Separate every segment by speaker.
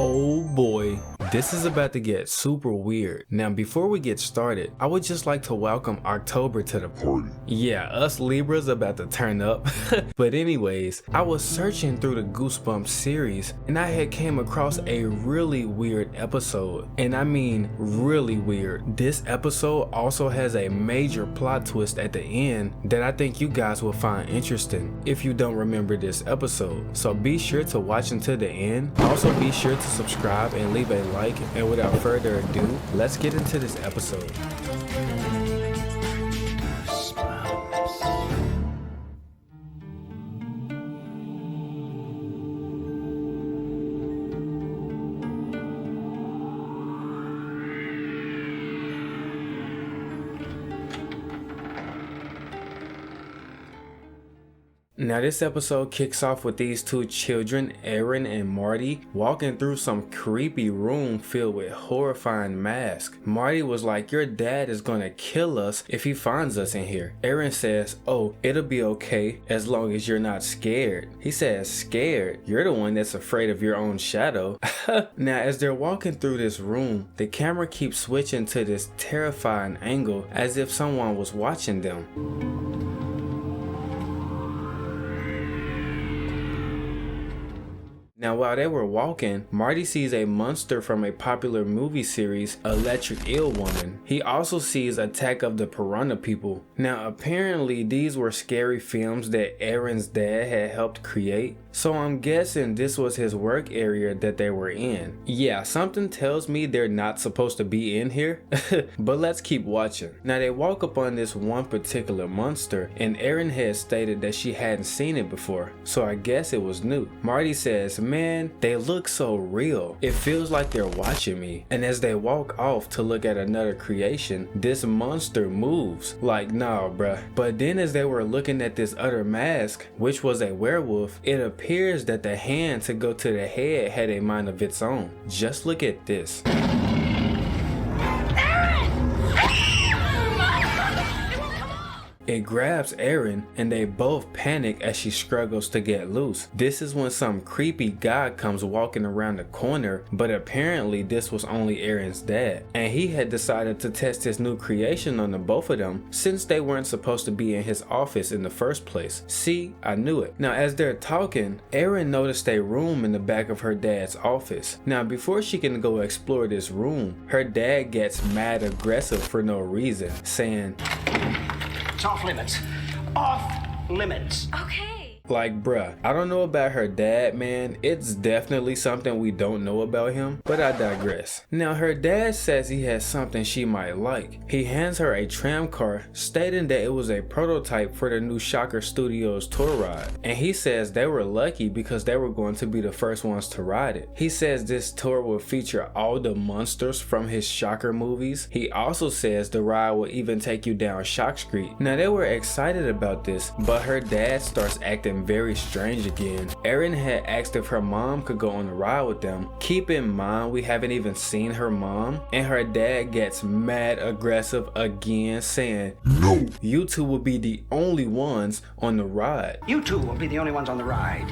Speaker 1: Oh boy, this is about to get super weird. Now before we get started, I would just like to welcome October to the party. Yeah, us Libras about to turn up. But anyways, I was searching through the Goosebumps series and I had came across a really weird episode. And I mean really weird. This episode also has a major plot twist at the end that I think you guys will find interesting if you don't remember this episode. So be sure to watch until the end. Also be sure to subscribe and leave a like, and without further ado, let's get into this episode. Now this episode kicks off with these two children, Aaron and Marty, walking through some creepy room filled with horrifying masks. Marty was like, "Your dad is gonna kill us if he finds us in here." Aaron says, "Oh, it'll be okay as long as you're not scared." He says, "Scared? You're the one that's afraid of your own shadow." Now as they're walking through this room, the camera keeps switching to this terrifying angle as if someone was watching them. Now while they were walking, Marty sees a monster from a popular movie series, Electric Eel Woman. He also sees Attack of the Piranha People. Now apparently these were scary films that Aaron's dad had helped create, so I'm guessing this was his work area that they were in. Yeah, something tells me they're not supposed to be in here, but let's keep watching. Now they walk up on this one particular monster, and Aaron had stated that she hadn't seen it before, so I guess it was new. Marty says, "Man, they look so real. It feels like they're watching me." And as they walk off to look at another creation, this monster moves. Like, nah, bruh. But then as they were looking at this other mask, which was a werewolf, it appears that the hand to go to the head had a mind of its own. Just look at this. It grabs Aaron and they both panic as she struggles to get loose. This is when some creepy guy comes walking around the corner, but apparently this was only Aaron's dad. And he had decided to test his new creation on the both of them since they weren't supposed to be in his office in the first place. See, I knew it. Now as they're talking, Aaron noticed a room in the back of her dad's office. Now before she can go explore this room, her dad gets mad aggressive for no reason, saying,
Speaker 2: "It's off limits. Off limits."
Speaker 3: Okay.
Speaker 1: Like, bruh, I don't know about her dad, man. It's definitely something we don't know about him, but I digress. Now, her dad says he has something she might like. He hands her a tram car, stating that it was a prototype for the new Shocker Studios tour ride. And he says they were lucky because they were going to be the first ones to ride it. He says this tour will feature all the monsters from his Shocker movies. He also says the ride will even take you down Shock Street. Now, they were excited about this, but her dad starts acting very strange again. Aaron had asked if her mom could go on the ride with them. Keep in mind we haven't even seen her mom, and her dad gets mad aggressive again, saying, "No, you two will be the only ones on the ride.
Speaker 2: You two will be the only ones on the ride."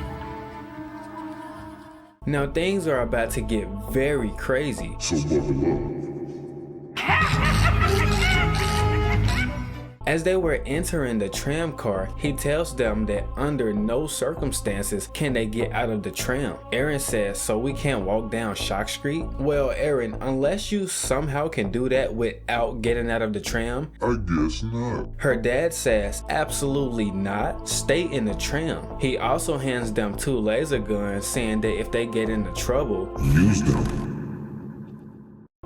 Speaker 1: Now things are about to get very crazy.
Speaker 4: So buckle up.
Speaker 1: As they were entering the tram car, he tells them that under no circumstances can they get out of the tram. Aaron says, "So we can't walk down Shock Street?" Well, Aaron, unless you somehow can do that without getting out of the tram?
Speaker 4: I guess not.
Speaker 1: Her dad says, "Absolutely not. Stay in the tram." He also hands them two laser guns, saying that if they get into trouble,
Speaker 4: Use them.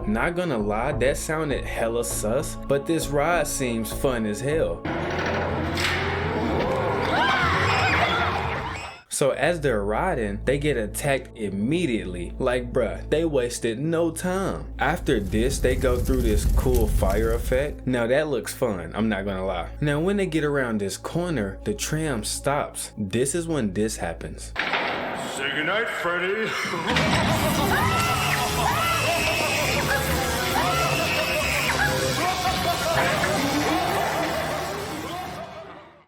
Speaker 1: not gonna lie, that sounded hella sus, but this ride seems fun as hell. So as they're riding, they get attacked immediately. Like, bruh, they wasted no time. After this, they go through this cool fire effect. Now that looks fun, I'm not gonna lie. Now when they get around this corner, the tram stops. This is when this happens.
Speaker 5: Say goodnight, Freddy.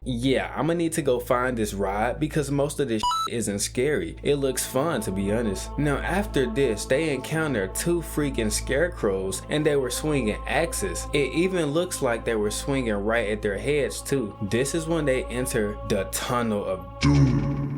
Speaker 1: yeah, I'm gonna need to go find this ride because most of this isn't scary. It looks fun, to be honest. Now after this, they encounter 2 freaking scarecrows and they were swinging axes. It even looks like they were swinging right at their heads too. This is when they enter the tunnel of doom.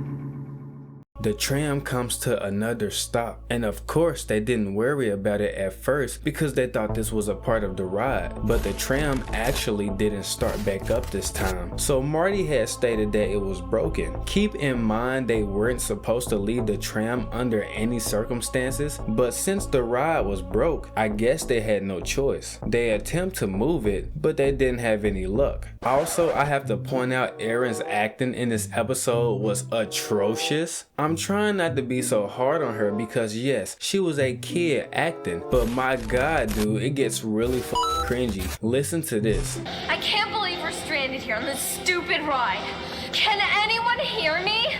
Speaker 1: The tram comes to another stop, and of course they didn't worry about it at first because they thought this was a part of the ride, but the tram actually didn't start back up this time. So Marty had stated that it was broken. Keep in mind they weren't supposed to leave the tram under any circumstances, but since the ride was broke, I guess they had no choice. They attempt to move it, but they didn't have any luck. Also, I have to point out Erin's acting in this episode was atrocious. I'm trying not to be so hard on her because yes, she was a kid acting, but my god dude, it gets really cringy. Listen to this.
Speaker 3: I can't believe we're stranded here on this stupid ride. Can anyone hear me?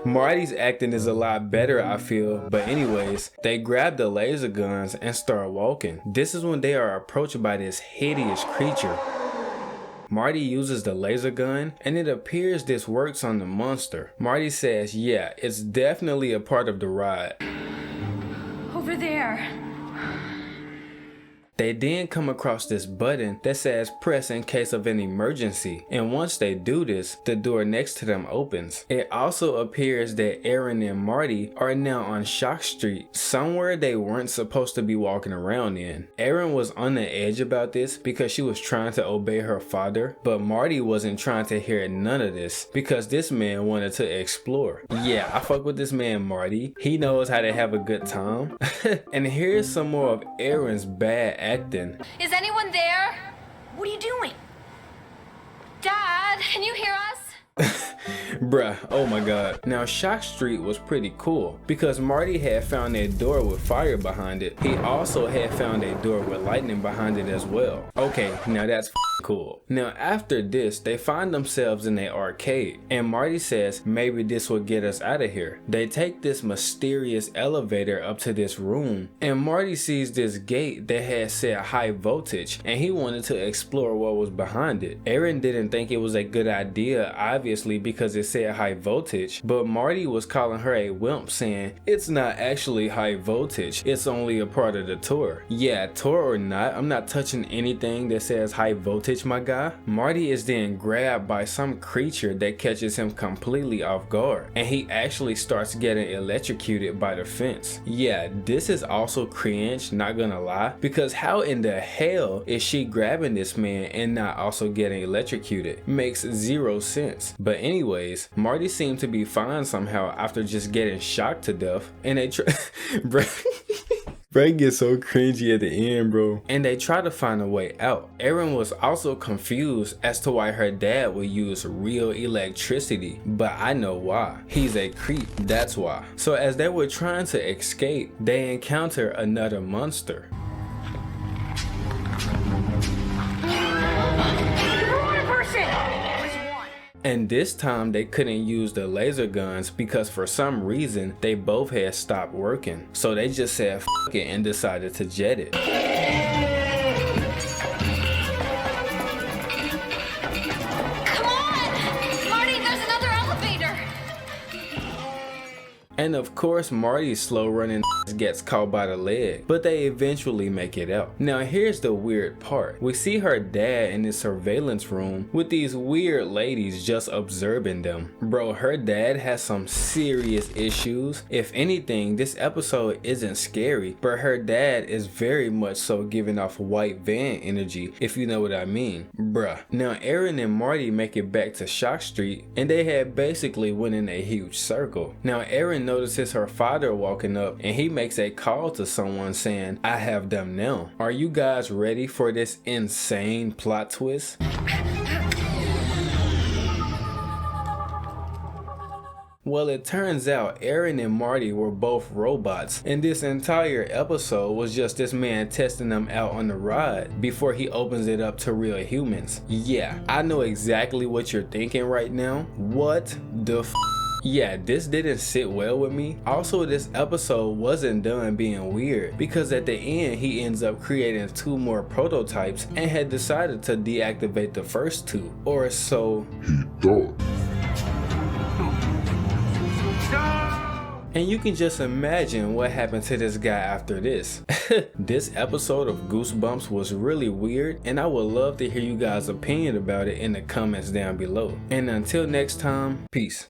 Speaker 1: Marty's acting is a lot better, I feel, but anyways, they grab the laser guns and start walking. This is when they are approached by this hideous creature. Marty uses the laser gun and it appears this works on the monster. Marty says, yeah, it's definitely a part of the ride.
Speaker 3: Over there.
Speaker 1: They then come across this button that says press in case of an emergency, and once they do this, the door next to them opens. It also appears that Erin and Marty are now on Shock Street, somewhere they weren't supposed to be walking around in. Erin was on the edge about this because she was trying to obey her father, but Marty wasn't trying to hear none of this because this man wanted to explore. Yeah, I fuck with this man Marty. He knows how to have a good time. And here's some more of Erin's bad acting.
Speaker 3: Is anyone there? What are you doing? Dad, can you hear us?
Speaker 1: Bruh, oh my god. Now Shock Street was pretty cool because Marty had found a door with fire behind it. He also had found a door with lightning behind it as well. Okay, now that's cool. Now after this, they find themselves in an arcade and Marty says maybe this will get us out of here. They take this mysterious elevator up to this room and Marty sees this gate that had said high voltage and he wanted to explore what was behind it. Erin didn't think it was a good idea, obviously, because it said high voltage, but Marty was calling her a wimp, saying it's not actually high voltage, it's only a part of the tour. Yeah, tour or not, I'm not touching anything that says high voltage, my guy. Marty is then grabbed by some creature that catches him completely off guard, and he actually starts getting electrocuted by the fence. Yeah, this is also cringe, not gonna lie, because how in the hell is she grabbing this man and not also getting electrocuted? Makes zero sense. But anyways, Marty seemed to be fine somehow after just getting shocked to death, and they bro, it gets so cringy at the end, bro. And they try to find a way out. Erin was also confused as to why her dad would use real electricity, but I know why. He's a creep, that's why. So as they were trying to escape, they encounter another monster. And this time they couldn't use the laser guns because for some reason they both had stopped working. So they just said F it and decided to jet it.
Speaker 3: Come on! Marty, there's another elevator!
Speaker 1: And of course Marty's slow running gets caught by the leg, but they eventually make it out. Now here's the weird part. We see her dad in this surveillance room with these weird ladies just observing them. Bro, her dad has some serious issues. If anything, this episode isn't scary, but her dad is very much so giving off white van energy, if you know what I mean. Bruh. Now Erin and Marty make it back to Shock Street and they had basically went in a huge circle. Now Erin notices her father walking up and he makes a call to someone saying, I have them now. Are you guys ready for this insane plot twist? Well, it turns out Erin and Marty were both robots, and this entire episode was just this man testing them out on the ride before he opens it up to real humans. Yeah, I know exactly what you're thinking right now. What the f? Yeah, this didn't sit well with me. Also, this episode wasn't done being weird because at the end he ends up creating 2 more prototypes and had decided to deactivate the first 2, or so
Speaker 4: He thought.
Speaker 1: and you can just imagine what happened to this guy after this. This episode of Goosebumps was really weird, and I would love to hear you guys' opinion about it in the comments down below. And until next time, peace.